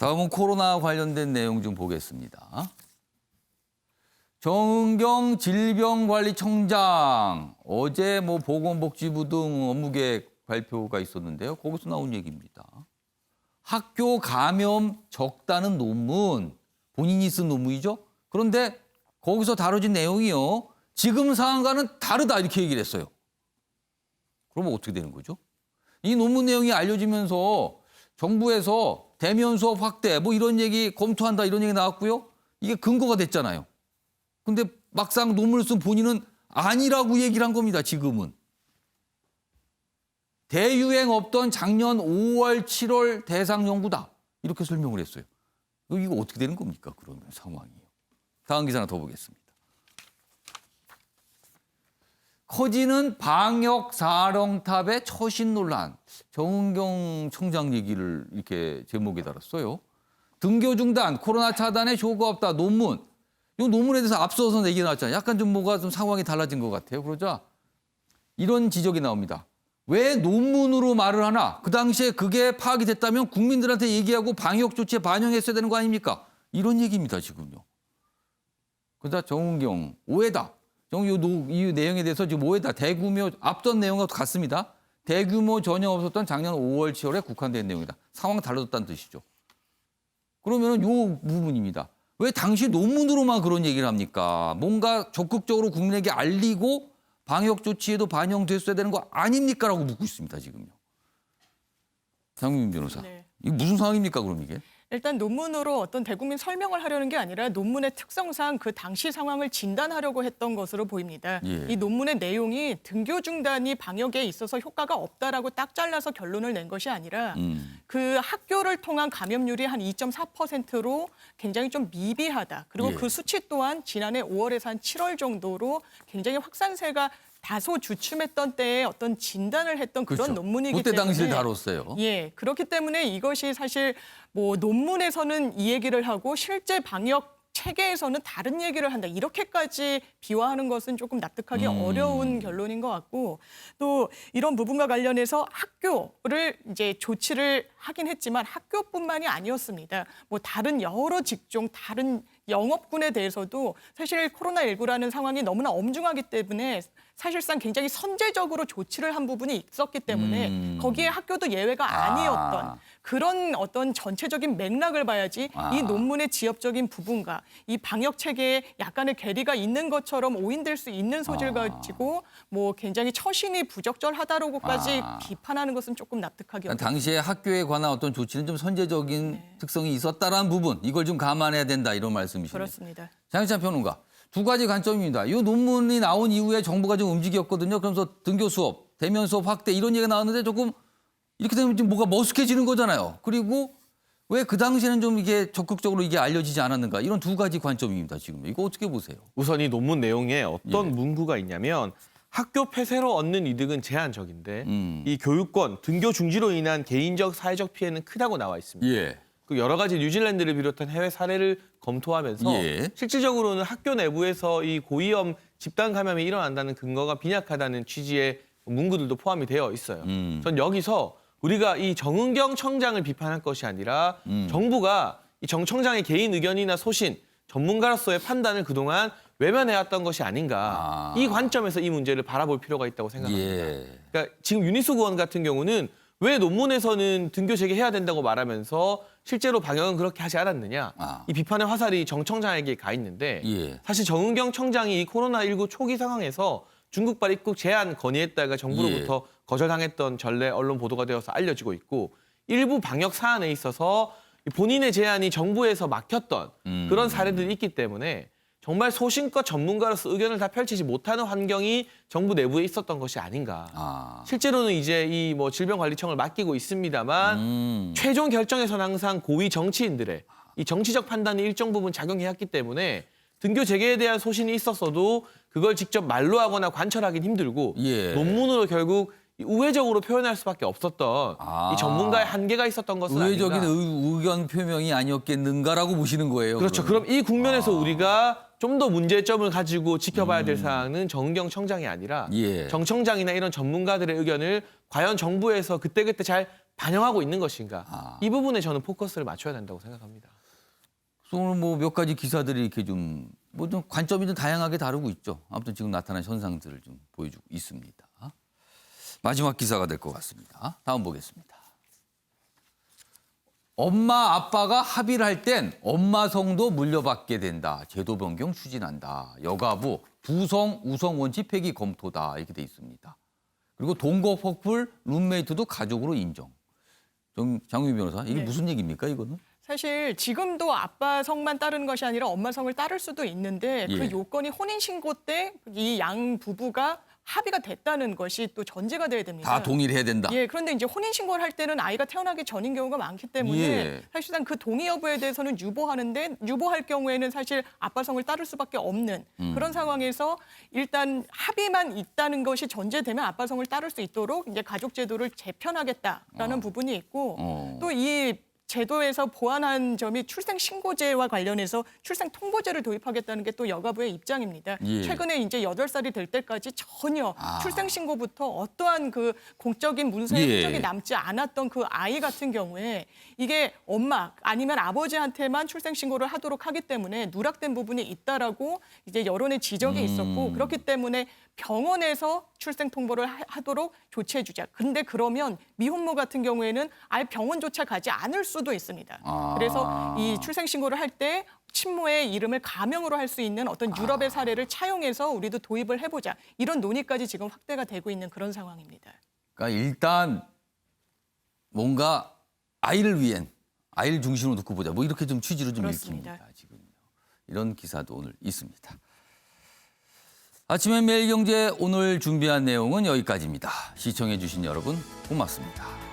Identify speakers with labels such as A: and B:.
A: 다음은 코로나 관련된 내용 좀 보겠습니다. 정은경 질병관리청장 어제 보건복지부 등 업무계획 발표가 있었는데요. 거기서 나온 얘기입니다. 학교 감염 적다는 논문, 본인이 쓴 논문이죠. 그런데 거기서 다뤄진 내용이요. 지금 상황과는 다르다 이렇게 얘기를 했어요. 그러면 어떻게 되는 거죠? 이 논문 내용이 알려지면서 정부에서 대면 수업 확대 이런 얘기 검토한다 이런 얘기 나왔고요. 이게 근거가 됐잖아요. 근데 막상 논문을 쓴 본인은 아니라고 얘기를 한 겁니다. 지금은. 대유행 없던 작년 5월, 7월 대상 연구다. 이렇게 설명을 했어요. 이거 어떻게 되는 겁니까? 그러면 상황이요. 다음 기사 하나 더 보겠습니다. 커지는 방역 사령탑의 처신 논란. 정은경 청장 얘기를 이렇게 제목에 달았어요. 등교 중단, 코로나 차단에 효과 없다. 논문. 이 논문에 대해서 앞서서 얘기 나왔잖아요. 약간 좀 상황이 달라진 것 같아요. 그러자 이런 지적이 나옵니다. 왜 논문으로 말을 하나? 그 당시에 그게 파악이 됐다면 국민들한테 얘기하고 방역 조치에 반영했어야 되는 거 아닙니까? 이런 얘기입니다, 지금요. 그러다 정은경, 오해다. 이 내용에 대해서 지금 오해다. 대규모, 앞선 내용과 같습니다. 대규모 전혀 없었던 작년 5월, 7월에 국한된 내용이다. 상황 달라졌다는 뜻이죠. 그러면 이 부분입니다. 왜 당시 논문으로만 그런 얘기를 합니까? 뭔가 적극적으로 국민에게 알리고 방역 조치에도 반영됐어야 되는 거 아닙니까? 라고 묻고 있습니다, 지금요. 장윤 변호사.
B: 네.
A: 이게 무슨 상황입니까, 그럼 이게?
B: 일단 논문으로 어떤 대국민 설명을 하려는 게 아니라 논문의 특성상 그 당시 상황을 진단하려고 했던 것으로 보입니다.
A: 예.
B: 이 논문의 내용이 등교 중단이 방역에 있어서 효과가 없다라고 딱 잘라서 결론을 낸 것이 아니라 그 학교를 통한 감염률이 한 2.4%로 굉장히 좀 미비하다. 그리고
A: 예.
B: 그 수치 또한 지난해 5월에서 한 7월 정도로 굉장히 확산세가 다소 주춤했던 때에 어떤 진단을 했던 그런
A: 그렇죠.
B: 논문이기
A: 그때
B: 때문에
A: 당시를 다뤘어요.
B: 예, 그렇기 때문에 이것이 사실 논문에서는 이 얘기를 하고 실제 방역 체계에서는 다른 얘기를 한다. 이렇게까지 비화하는 것은 조금 납득하기 어려운 결론인 것 같고 또 이런 부분과 관련해서 학교를 이제 조치를 하긴 했지만 학교뿐만이 아니었습니다. 다른 여러 직종, 다른 영업군에 대해서도 사실 코로나19라는 상황이 너무나 엄중하기 때문에 사실상 굉장히 선제적으로 조치를 한 부분이 있었기 때문에 거기에 학교도 예외가 아니었던 그런 어떤 전체적인 맥락을 봐야지 이 논문의 지엽적인 부분과 이 방역 체계에 약간의 괴리가 있는 것처럼 오인될 수 있는 소지를 가지고 굉장히 처신이 부적절하다라고까지 비판하는 것은 조금 납득하기 어렵습니다.
A: 당시에 학교에 관한 어떤 조치는 좀 선제적인 특성이 있었다라는 부분, 이걸 좀 감안해야 된다 이런 말씀이시네요.
B: 그렇습니다.
A: 장희찬 평론가, 두 가지 관점입니다. 이 논문이 나온 이후에 정부가 좀 움직였거든요. 그러면서 등교 수업, 대면 수업 확대 이런 얘기가 나왔는데 조금 이렇게 되면 좀 뭐가 머쓱해지는 거잖아요. 그리고 왜 그 당시에는 좀 이게 적극적으로 이게 알려지지 않았는가? 이런 두 가지 관점입니다. 지금 이거 어떻게 보세요?
C: 우선 이 논문 내용에 어떤
A: 예.
C: 문구가 있냐면 학교 폐쇄로 얻는 이득은 제한적인데 이 교육권, 등교 중지로 인한 개인적, 사회적 피해는 크다고 나와 있습니다.
A: 예.
C: 그 여러 가지 뉴질랜드를 비롯한 해외 사례를 검토하면서
A: 예.
C: 실질적으로는 학교 내부에서 이 고위험 집단 감염이 일어난다는 근거가 빈약하다는 취지의 문구들도 포함이 되어 있어요. 전 여기서 우리가 이 정은경 청장을 비판할 것이 아니라 정부가 이 정 청장의 개인 의견이나 소신, 전문가로서의 판단을 그동안 외면해왔던 것이 아닌가. 이 관점에서 이 문제를 바라볼 필요가 있다고 생각합니다.
A: 예.
C: 그러니까 지금 윤희숙 의원 같은 경우는 왜 논문에서는 등교 재개해야 된다고 말하면서 실제로 방역은 그렇게 하지 않았느냐. 이 비판의 화살이 정 청장에게 가 있는데
A: 예.
C: 사실 정은경 청장이 이 코로나19 초기 상황에서 중국발 입국 제한 건의했다가 정부로부터 거절당했던 전례 언론 보도가 되어서 알려지고 있고 일부 방역 사안에 있어서 본인의 제안이 정부에서 막혔던 그런 사례들이 있기 때문에 정말 소신껏 전문가로서 의견을 다 펼치지 못하는 환경이 정부 내부에 있었던 것이 아닌가. 실제로는 이제 이 질병관리청을 맡기고 있습니다만 최종 결정에서는 항상 고위 정치인들의 이 정치적 판단이 일정 부분 작용해왔기 때문에 등교 재개에 대한 소신이 있었어도 그걸 직접 말로 하거나 관철하기는 힘들고
A: 예.
C: 논문으로 결국 우회적으로 표현할 수밖에 없었던 이 전문가의 한계가 있었던 것은
A: 우회적인
C: 아닌가.
A: 의견 표명이 아니었겠는가라고 보시는 거예요.
C: 그렇죠. 그럼 이 국면에서 우리가 좀 더 문제점을 가지고 지켜봐야 될 사항은 정은경 청장이 아니라
A: 예.
C: 정 청장이나 이런 전문가들의 의견을 과연 정부에서 그때그때 잘 반영하고 있는 것인가. 이 부분에 저는 포커스를 맞춰야 된다고 생각합니다.
A: 오늘 뭐 몇 가지 기사들이 이렇게 좀 뭐 좀 관점이 좀 다양하게 다루고 있죠. 아무튼 지금 나타난 현상들을 좀 보여주고 있습니다. 마지막 기사가 될 것 같습니다. 다음 보겠습니다. 엄마 아빠가 합의를 할 땐 엄마성도 물려받게 된다. 제도 변경 추진한다. 여가부 부성 우성 원칙 폐기 검토다. 이렇게 돼 있습니다. 그리고 동거 커플 룸메이트도 가족으로 인정. 장유미 변호사, 이게
B: 네.
A: 무슨 얘기입니까, 이거는?
B: 사실 지금도 아빠 성만 따르는 것이 아니라 엄마 성을 따를 수도 있는데
A: 예.
B: 그 요건이 혼인신고 때 이 양 부부가 합의가 됐다는 것이 또 전제가 돼야 됩니다.
A: 다 동의를 해야 된다.
B: 예, 그런데 이제 혼인신고를 할 때는 아이가 태어나기 전인 경우가 많기 때문에
A: 예.
B: 사실상 그 동의 여부에 대해서는 유보하는데 유보할 경우에는 사실 아빠 성을 따를 수밖에 없는 그런 상황에서 일단 합의만 있다는 것이 전제되면 아빠 성을 따를 수 있도록 이제 가족 제도를 재편하겠다라는 부분이 있고 또 이 제도에서 보완한 점이 출생신고제와 관련해서 출생통보제를 도입하겠다는 게 또 여가부의 입장입니다.
A: 예.
B: 최근에 이제 8살이 될 때까지 전혀 출생신고부터 어떠한 그 공적인 문서의
A: 예.
B: 흔적이 남지 않았던 그 아이 같은 경우에 이게 엄마 아니면 아버지한테만 출생신고를 하도록 하기 때문에 누락된 부분이 있다라고 이제 여론의 지적이 있었고 그렇기 때문에 병원에서 출생통보를 하도록 조치해 주자. 근데 그러면 미혼모 같은 경우에는 아예 병원조차 가지 않을 수도 있습니다. 그래서 이 출생신고를 할 때 친모의 이름을 가명으로 할 수 있는 어떤 유럽의 사례를 차용해서 우리도 도입을 해보자. 이런 논의까지 지금 확대가 되고 있는 그런 상황입니다.
A: 그러니까 일단 뭔가 아이를 위한 아이를 중심으로 놓고 보자. 뭐 이렇게 좀 취지로 좀
B: 그렇습니다.
A: 읽힙니다. 지금 이런 기사도 오늘 있습니다. 아침의 매일경제 오늘 준비한 내용은 여기까지입니다. 시청해 주신 여러분 고맙습니다.